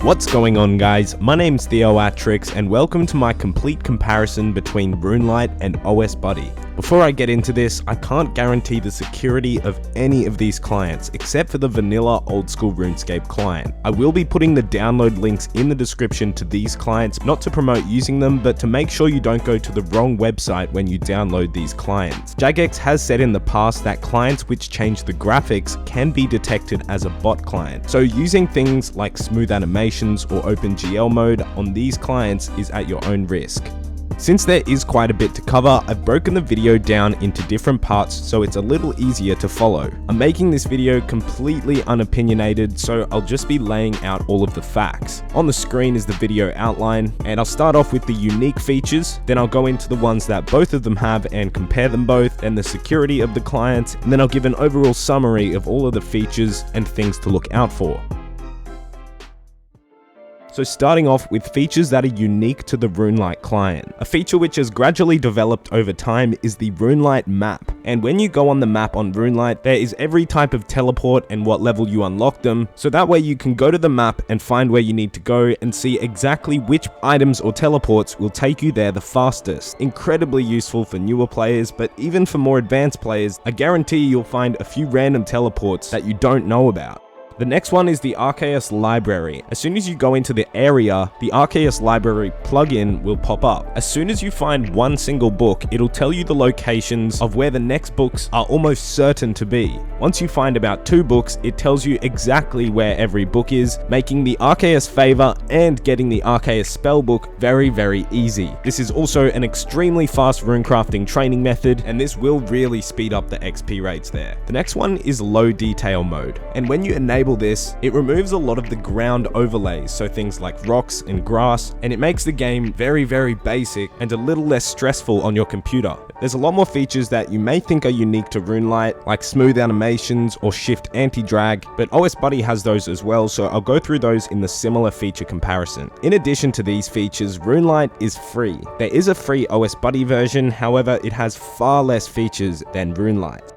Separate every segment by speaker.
Speaker 1: What's going on, guys? My name's Theo@Trix and welcome to my complete comparison between RuneLite and OS Buddy. Before I get into this, I can't guarantee the security of any of these clients except for the vanilla old school RuneScape client. I will be putting the download links in the description to these clients, not to promote using them, but to make sure you don't go to the wrong website when you download these clients. Jagex has said in the past that clients which change the graphics can be detected as a bot client. So using things like smooth animations or OpenGL mode on these clients is at your own risk. Since there is quite a bit to cover, I've broken the video down into different parts so it's a little easier to follow. I'm making this video completely unopinionated, so I'll just be laying out all of the facts. On the screen is the video outline, and I'll start off with the unique features, then I'll go into the ones that both of them have and compare them both, then the security of the clients, and then I'll give an overall summary of all of the features and things to look out for. So starting off with features that are unique to the RuneLite client. A feature which has gradually developed over time is the RuneLite map. And when you go on the map on RuneLite, there is every type of teleport and what level you unlock them. So that way you can go to the map and find where you need to go and see exactly which items or teleports will take you there the fastest. Incredibly useful for newer players, but even for more advanced players, I guarantee you'll find a few random teleports that you don't know about. The next one is the Arceus library. As soon as you go into the area, the Arceus library plugin will pop up. As soon as you find one single book, it'll tell you the locations of where the next books are almost certain to be. Once you find about 2 books, it tells you exactly where every book is, making the Arceus favor and getting the Arceus spellbook very, very easy. This is also an extremely fast runecrafting training method, and this will really speed up the XP rates there. The next one is low detail mode, and when you enable this, it removes a lot of the ground overlays, so things like rocks and grass, and it makes the game very, very basic and a little less stressful on your computer. There's a lot more features that you may think are unique to RuneLite, like smooth animations or shift anti-drag, but OS Buddy has those as well, so I'll go through those in the similar feature comparison. In addition to these features, RuneLite is free. There is a free OS Buddy version, however, it has far less features than RuneLite.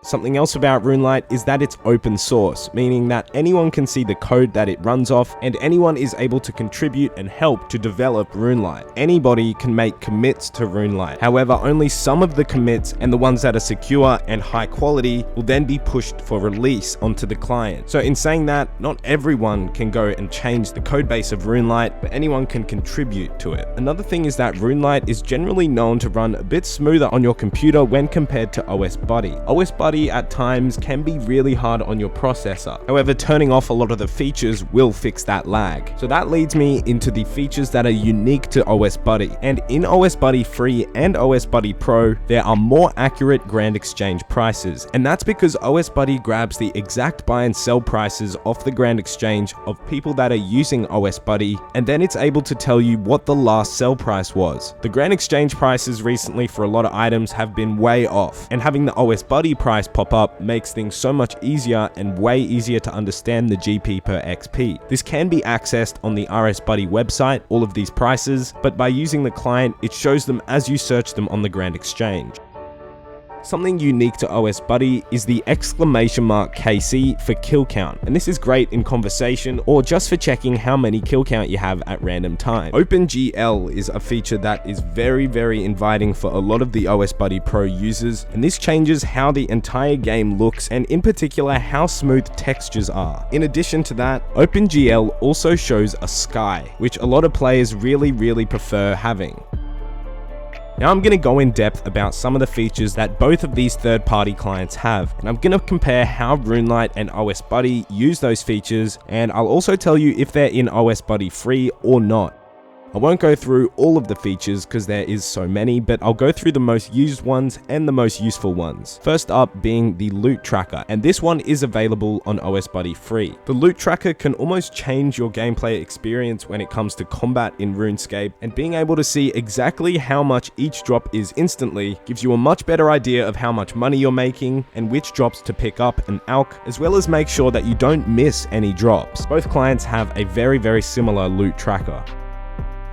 Speaker 1: Something else about RuneLite is that it's open source, meaning that anyone can see the code that it runs off and anyone is able to contribute and help to develop RuneLite. Anybody can make commits to RuneLite. However, only some of the commits and the ones that are secure and high quality will then be pushed for release onto the client. So in saying that, not everyone can go and change the codebase of RuneLite, but anyone can contribute to it. Another thing is that RuneLite is generally known to run a bit smoother on your computer when compared to OS Buddy. OS Buddy at times can be really hard on your processor. However, turning off a lot of the features will fix that lag. So that leads me into the features that are unique to OS Buddy. And in OS Buddy Free and OS Buddy Pro, there are more accurate Grand Exchange prices. And that's because OS Buddy grabs the exact buy and sell prices off the Grand Exchange of people that are using OS Buddy, and then it's able to tell you what the last sell price was. The Grand Exchange prices recently for a lot of items have been way off, and having the OS Buddy price pop up makes things so much easier and way easier to understand the GP per XP. This can be accessed on the RS Buddy website, all of these prices, but by using the client, it shows them as you search them on the Grand Exchange. Something unique to OS Buddy is the !KC for kill count, and this is great in conversation or just for checking how many kill count you have at random time. OpenGL is a feature that is very, very inviting for a lot of the OS Buddy Pro users, and this changes how the entire game looks and in particular how smooth textures are. In addition to that, OpenGL also shows a sky, which a lot of players really prefer having. Now I'm going to go in depth about some of the features that both of these third-party clients have, and I'm going to compare how RuneLite and OS Buddy use those features, and I'll also tell you if they're in OS Buddy Free or not. I won't go through all of the features because there is so many, but I'll go through the most used ones and the most useful ones. First up being the loot tracker, and this one is available on OS Buddy Free. The loot tracker can almost change your gameplay experience when it comes to combat in RuneScape, and being able to see exactly how much each drop is instantly gives you a much better idea of how much money you're making and which drops to pick up and alch, as well as make sure that you don't miss any drops. Both clients have a very similar loot tracker.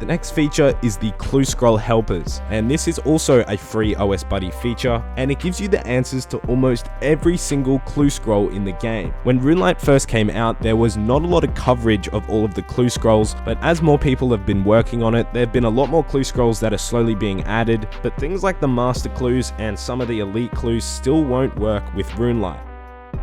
Speaker 1: The next feature is the Clue Scroll Helpers, and this is also a free OS Buddy feature, and it gives you the answers to almost every single clue scroll in the game. When RuneLite first came out, there was not a lot of coverage of all of the clue scrolls, but as more people have been working on it, there have been a lot more clue scrolls that are slowly being added, but things like the Master Clues and some of the Elite Clues still won't work with RuneLite.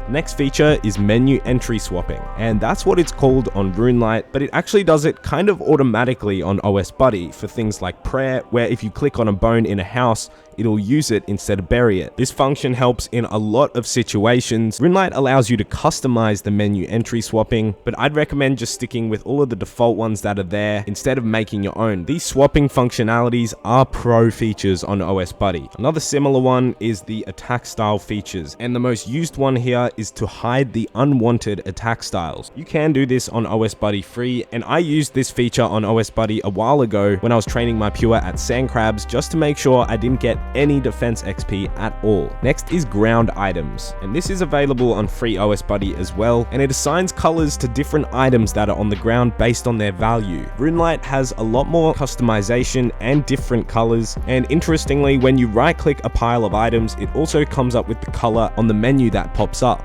Speaker 1: Next feature is menu entry swapping, and that's what it's called on RuneLite, but it actually does it kind of automatically on OS Buddy for things like prayer, where if you click on a bone in a house, it'll use it instead of bury it. This function helps in a lot of situations. RuneLite allows you to customize the menu entry swapping, but I'd recommend just sticking with all of the default ones that are there instead of making your own. These swapping functionalities are pro features on OS Buddy. Another similar one is the attack style features, and the most used one here is to hide the unwanted attack styles. You can do this on OS Buddy free, and I used this feature on OS Buddy a while ago when I was training my pure at Sandcrabs just to make sure I didn't get any defense XP at all. Next is ground items, and this is available on free OS Buddy as well, and it assigns colors to different items that are on the ground based on their value. RuneLite has a lot more customization and different colors, and interestingly, when you right click a pile of items, it also comes up with the color on the menu that pops up.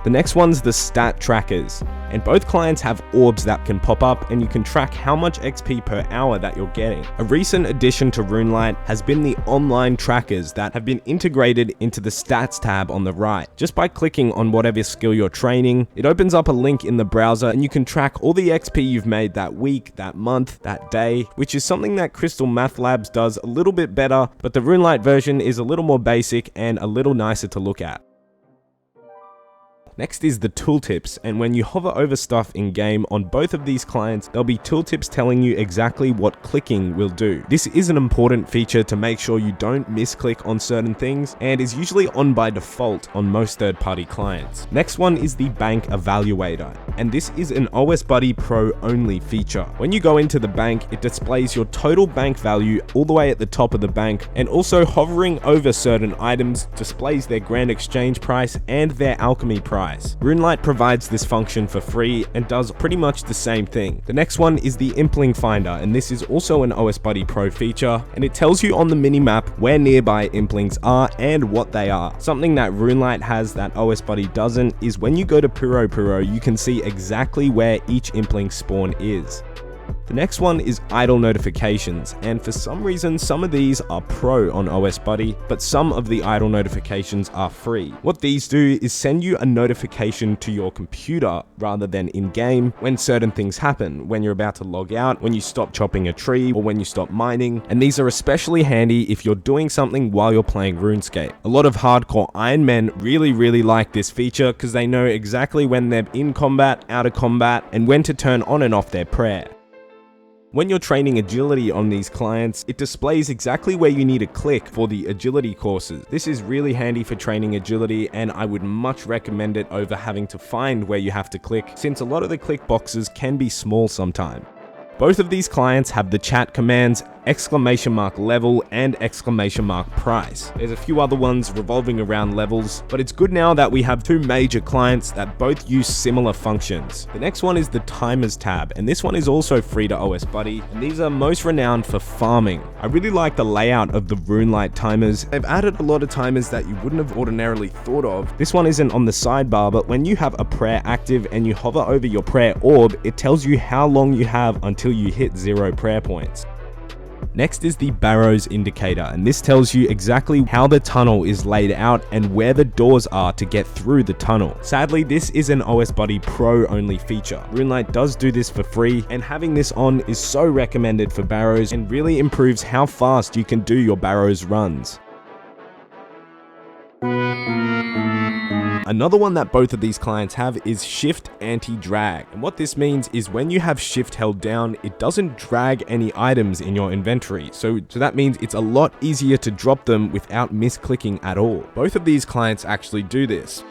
Speaker 1: The next one's the stat trackers, and both clients have orbs that can pop up, and you can track how much XP per hour that you're getting. A recent addition to RuneLite has been the online trackers that have been integrated into the stats tab on the right. Just by clicking on whatever skill you're training, it opens up a link in the browser and you can track all the XP you've made that week, that month, that day, which is something that Crystal Math Labs does a little bit better, but the RuneLite version is a little more basic and a little nicer to look at. Next is the tooltips, and when you hover over stuff in game on both of these clients, there'll be tooltips telling you exactly what clicking will do. This is an important feature to make sure you don't misclick on certain things, and is usually on by default on most third-party clients. Next one is the bank evaluator, and this is an OS Buddy Pro only feature. When you go into the bank, it displays your total bank value all the way at the top of the bank, and also hovering over certain items displays their grand exchange price and their alchemy price. RuneLite provides this function for free and does pretty much the same thing. The next one is the Impling Finder, and this is also an OS Buddy Pro feature, and it tells you on the minimap where nearby Implings are and what they are. Something that RuneLite has that OS Buddy doesn't is when you go to Puro, you can see exactly where each Impling spawn is. The next one is idle notifications, and for some reason some of these are pro on OS Buddy, but some of the idle notifications are free. What these do is send you a notification to your computer rather than in-game when certain things happen, when you're about to log out, when you stop chopping a tree, or when you stop mining, and these are especially handy if you're doing something while you're playing RuneScape. A lot of hardcore Iron Men really like this feature because they know exactly when they're in combat, out of combat, and when to turn on and off their prayer. When you're training agility on these clients, it displays exactly where you need to click for the agility courses. This is really handy for training agility, and I would much recommend it over having to find where you have to click, since a lot of the click boxes can be small sometimes. Both of these clients have the chat commands !level and !price. There's a few other ones revolving around levels, but it's good now that we have two major clients that both use similar functions. The next one is the timers tab, and this one is also free to OS Buddy, and these are most renowned for farming. I really like the layout of the RuneLite timers. They've added a lot of timers that you wouldn't have ordinarily thought of. This one isn't on the sidebar, but when you have a prayer active and you hover over your prayer orb, it tells you how long you have until you hit 0 prayer points. Next is the Barrows indicator, and this tells you exactly how the tunnel is laid out and where the doors are to get through the tunnel. Sadly, this is an OS Buddy Pro only feature. RuneLite does do this for free, and having this on is so recommended for Barrows and really improves how fast you can do your Barrows runs. Another one that both of these clients have is Shift Anti-Drag, and what this means is when you have Shift held down, it doesn't drag any items in your inventory, so that means it's a lot easier to drop them without misclicking at all. Both of these clients actually do this.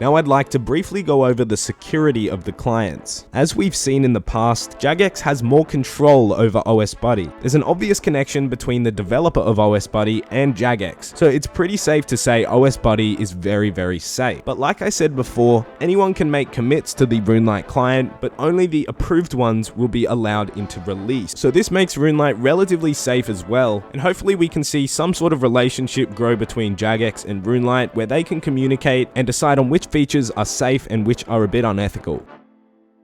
Speaker 1: Now I'd like to briefly go over the security of the clients. As we've seen in the past, Jagex has more control over OS Buddy. There's an obvious connection between the developer of OS Buddy and Jagex, so it's pretty safe to say OS Buddy is very, very safe. But like I said before, anyone can make commits to the RuneLite client, but only the approved ones will be allowed into release. So this makes RuneLite relatively safe as well, and hopefully we can see some sort of relationship grow between Jagex and RuneLite where they can communicate and decide on which features are safe and which are a bit unethical.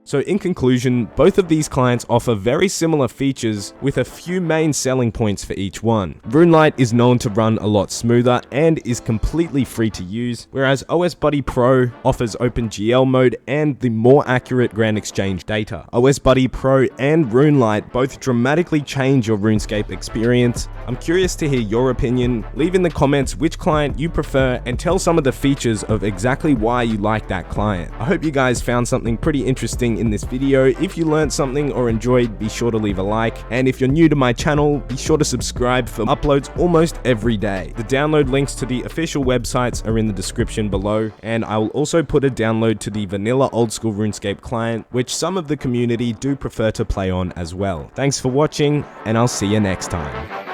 Speaker 1: So in conclusion, both of these clients offer very similar features with a few main selling points for each one. RuneLite is known to run a lot smoother and is completely free to use, whereas OS Buddy Pro offers OpenGL mode and the more accurate Grand Exchange data. OS Buddy Pro and RuneLite both dramatically change your RuneScape experience. I'm curious to hear your opinion. Leave in the comments which client you prefer and tell some of the features of exactly why you like that client. I hope you guys found something pretty interesting in this video. If you learned something or enjoyed, be sure to leave a like, and if you're new to my channel, be sure to subscribe for uploads almost every day. The download links to the official websites are in the description below, and I will also put a download to the vanilla old school RuneScape client, which some of the community do prefer to play on as well. Thanks for watching, and I'll see you next time.